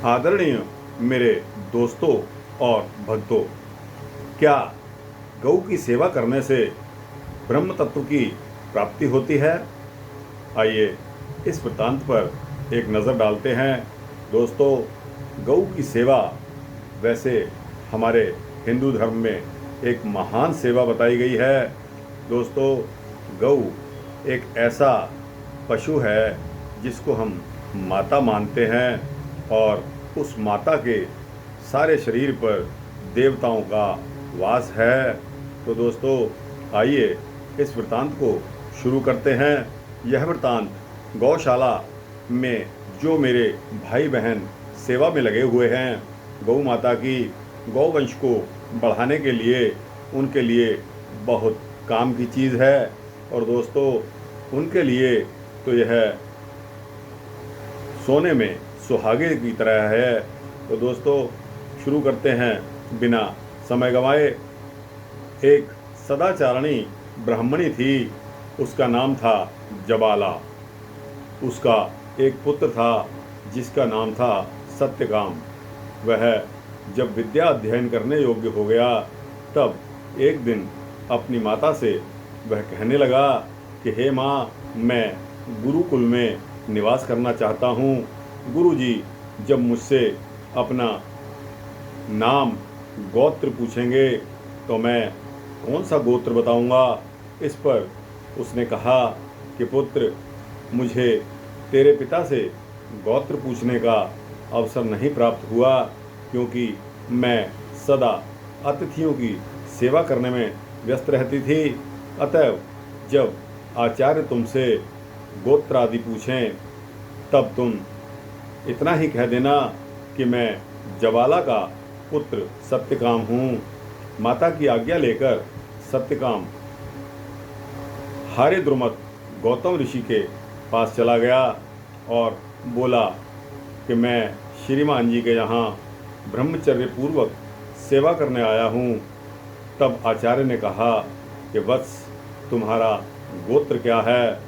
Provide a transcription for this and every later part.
आदरणीय मेरे दोस्तों और भक्तों, क्या गौ की सेवा करने से ब्रह्म तत्व की प्राप्ति होती है? आइए इस वृत्तांत पर एक नज़र डालते हैं। दोस्तों, गौ की सेवा वैसे हमारे हिंदू धर्म में एक महान सेवा बताई गई है। दोस्तों, गौ एक ऐसा पशु है जिसको हम माता मानते हैं और उस माता के सारे शरीर पर देवताओं का वास है। तो दोस्तों, आइए इस वृत्तांत को शुरू करते हैं। यह वृत्तांत गौशाला में जो मेरे भाई बहन सेवा में लगे हुए हैं, गौ माता की गौवंश को बढ़ाने के लिए, उनके लिए बहुत काम की चीज़ है। और दोस्तों, उनके लिए तो यह सोने में सुहागे की तरह है। तो दोस्तों, शुरू करते हैं बिना समय गंवाए। एक सदाचारिणी ब्राह्मणी थी, उसका नाम था जबाला। उसका एक पुत्र था जिसका नाम था सत्यकाम। वह जब विद्या अध्ययन करने योग्य हो गया, तब एक दिन अपनी माता से वह कहने लगा कि हे माँ, मैं गुरुकुल में निवास करना चाहता हूँ। गुरुजी जब मुझसे अपना नाम गोत्र पूछेंगे तो मैं कौन सा गोत्र बताऊंगा। इस पर उसने कहा कि पुत्र, मुझे तेरे पिता से गोत्र पूछने का अवसर नहीं प्राप्त हुआ, क्योंकि मैं सदा अतिथियों की सेवा करने में व्यस्त रहती थी। अतएव जब आचार्य तुमसे गोत्र आदि पूछें, तब तुम इतना ही कह देना कि मैं जबाला का पुत्र सत्यकाम हूँ। माता की आज्ञा लेकर सत्यकाम हारे द्रुमत गौतम ऋषि के पास चला गया और बोला कि मैं श्रीमान जी के यहाँ ब्रह्मचर्य पूर्वक सेवा करने आया हूँ। तब आचार्य ने कहा कि वत्स, तुम्हारा गोत्र क्या है?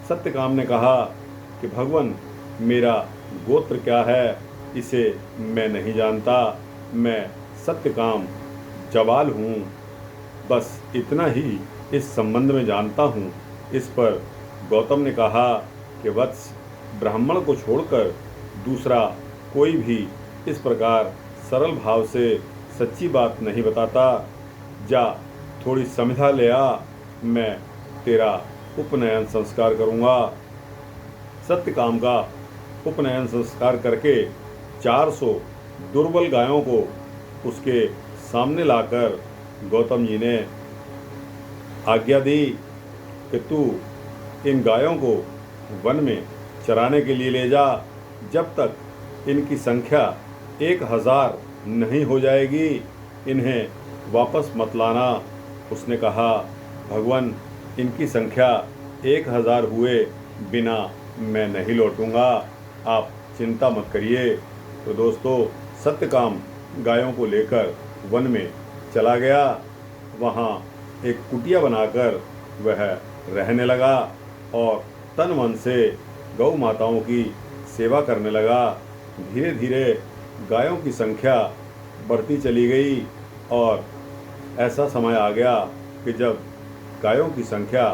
सत्यकाम ने कहा कि भगवान, मेरा गोत्र क्या है इसे मैं नहीं जानता। मैं सत्यकाम जबाल हूँ, बस इतना ही इस संबंध में जानता हूँ। इस पर गौतम ने कहा कि वत्स, ब्राह्मण को छोड़कर दूसरा कोई भी इस प्रकार सरल भाव से सच्ची बात नहीं बताता। जा, थोड़ी समिधा ले आ, मैं तेरा उपनयन संस्कार करूँगा। सत्यकाम का उपनयन संस्कार करके 400 दुर्बल गायों को उसके सामने लाकर गौतम जी ने आज्ञा दी कि तू इन गायों को वन में चराने के लिए ले जा, जब तक इनकी संख्या 1000 नहीं हो जाएगी, इन्हें वापस मत लाना। उसने कहा, भगवान, इनकी संख्या 1000 हुए बिना मैं नहीं लौटूंगा, आप चिंता मत करिए। तो दोस्तों, सत्यकाम गायों को लेकर वन में चला गया। वहाँ एक कुटिया बनाकर वह रहने लगा और तन मन से गौ माताओं की सेवा करने लगा। धीरे धीरे गायों की संख्या बढ़ती चली गई और ऐसा समय आ गया कि जब गायों की संख्या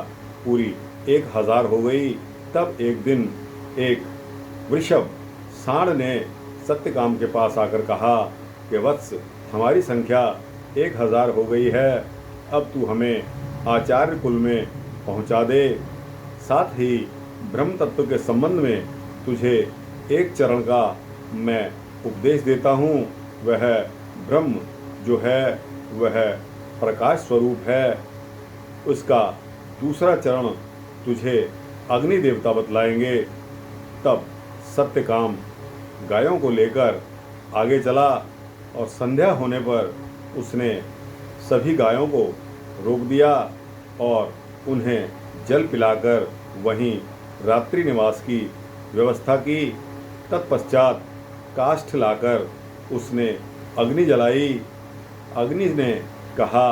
पूरी 1000 हो गई, तब एक दिन एक वृषभ सांड ने सत्यकाम के पास आकर कहा कि वत्स, हमारी संख्या 1000 हो गई है, अब तू हमें आचार्य कुल में पहुंचा दे। साथ ही ब्रह्म तत्व के संबंध में तुझे एक चरण का मैं उपदेश देता हूँ। वह ब्रह्म जो है वह प्रकाश स्वरूप है। उसका दूसरा चरण तुझे अग्नि देवता बतलाएंगे। तब सत्यकाम गायों को लेकर आगे चला और संध्या होने पर उसने सभी गायों को रोक दिया और उन्हें जल पिलाकर वहीं रात्रि निवास की व्यवस्था की। तत्पश्चात काष्ठ लाकर उसने अग्नि जलाई। अग्नि ने कहा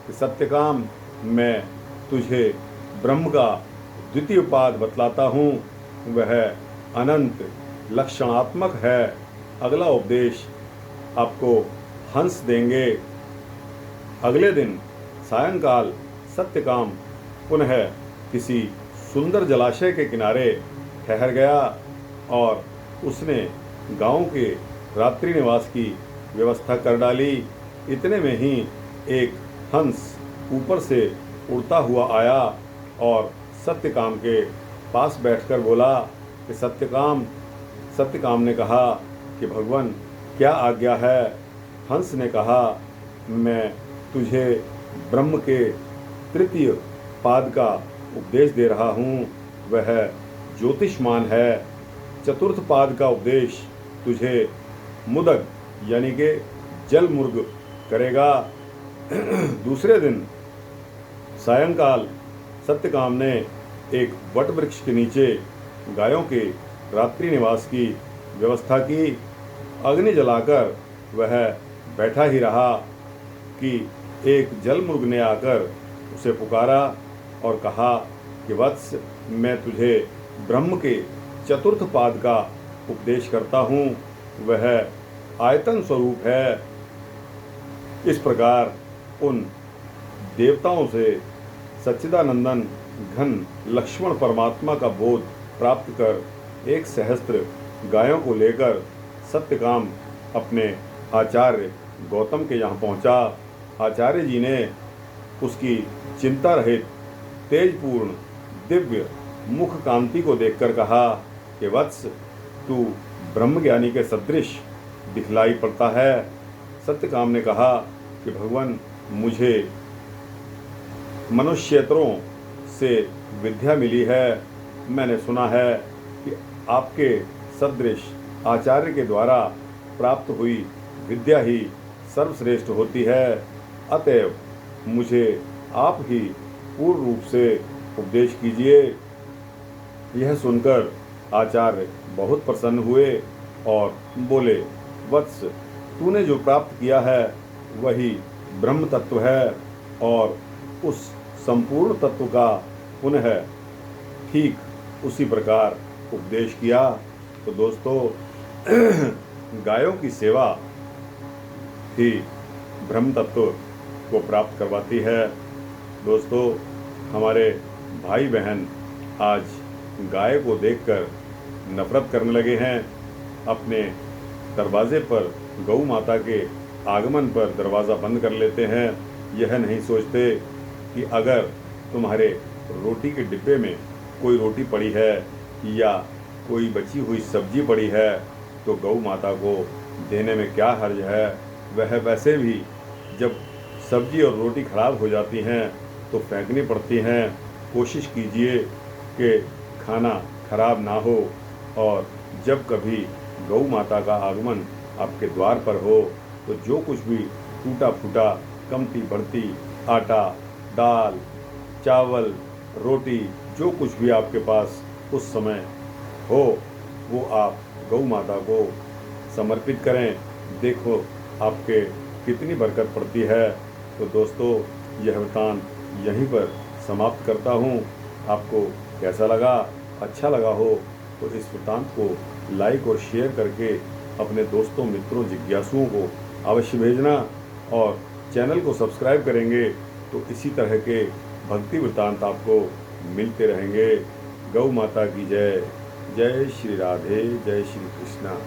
कि सत्यकाम, मैं तुझे ब्रह्म का द्वितीय पाद बतलाता हूँ। वह अनंत लक्षणात्मक है, अगला उपदेश आपको हंस देंगे। अगले दिन सायंकाल सत्यकाम पुनः किसी सुंदर जलाशय के किनारे ठहर गया और उसने गांव के रात्रि निवास की व्यवस्था कर डाली। इतने में ही एक हंस ऊपर से उड़ता हुआ आया और सत्यकाम के पास बैठकर बोला कि सत्यकाम ने कहा कि भगवान क्या आज्ञा है। हंस ने कहा, मैं तुझे ब्रह्म के तृतीय पाद का उपदेश दे रहा हूँ, वह ज्योतिषमान है। चतुर्थ पाद का उपदेश तुझे मुदग यानी कि जल मुर्ग करेगा। दूसरे दिन सायंकाल सत्यकाम ने एक वट वृक्ष के नीचे गायों के रात्रि निवास की व्यवस्था की। अग्नि जलाकर वह बैठा ही रहा कि एक जलमुर्ग ने आकर उसे पुकारा और कहा कि वत्स, मैं तुझे ब्रह्म के चतुर्थ पाद का उपदेश करता हूँ, वह आयतन स्वरूप है। इस प्रकार उन देवताओं से सच्चिदानंदन घन लक्ष्मण परमात्मा का बोध प्राप्त कर 1 सहस्त्र गायों को लेकर सत्यकाम अपने आचार्य गौतम के यहाँ पहुँचा। आचार्य जी ने उसकी चिंता रहित तेजपूर्ण दिव्य मुख कांति को देखकर कहा कि वत्स, तू ब्रह्मज्ञानी के सदृश दिखलाई पड़ता है। सत्यकाम ने कहा कि भगवान, मुझे मनुष्येतरों से विद्या मिली है। मैंने सुना है कि आपके सदृश आचार्य के द्वारा प्राप्त हुई विद्या ही सर्वश्रेष्ठ होती है। अतएव मुझे आप ही पूर्ण रूप से उपदेश कीजिए। यह सुनकर आचार्य बहुत प्रसन्न हुए और बोले, वत्स, तूने जो प्राप्त किया है वही ब्रह्म तत्व है और उस संपूर्ण तत्व का पुनः ठीक उसी प्रकार उपदेश किया। तो दोस्तों, गायों की सेवा ही ब्रह्म तत्व को प्राप्त करवाती है। दोस्तों, हमारे भाई बहन आज गाय को देखकर नफरत करने लगे हैं। अपने दरवाजे पर गौ माता के आगमन पर दरवाज़ा बंद कर लेते हैं। यह नहीं सोचते कि अगर तुम्हारे रोटी के डिब्बे में कोई रोटी पड़ी है या कोई बची हुई सब्जी पड़ी है तो गौ माता को देने में क्या हर्ज है। वह वैसे भी जब सब्जी और रोटी खराब हो जाती हैं तो फेंकनी पड़ती हैं। कोशिश कीजिए कि खाना खराब ना हो और जब कभी गौ माता का आगमन आपके द्वार पर हो तो जो कुछ भी टूटा फूटा कमती बढ़ती आटा, दाल, चावल, रोटी, जो कुछ भी आपके पास उस समय हो वो आप गौ माता को समर्पित करें। देखो आपके कितनी बरकत पड़ती है। तो दोस्तों, यह वृतांत यहीं पर समाप्त करता हूँ। आपको कैसा लगा? अच्छा लगा हो तो इस वृतांत को लाइक और शेयर करके अपने दोस्तों, मित्रों, जिज्ञासुओं को अवश्य भेजना और चैनल को सब्सक्राइब करेंगे तो इसी तरह के भक्ति वृतांत आपको मिलते रहेंगे। गौ माता की जय। जय श्री राधे, जय श्री कृष्णा।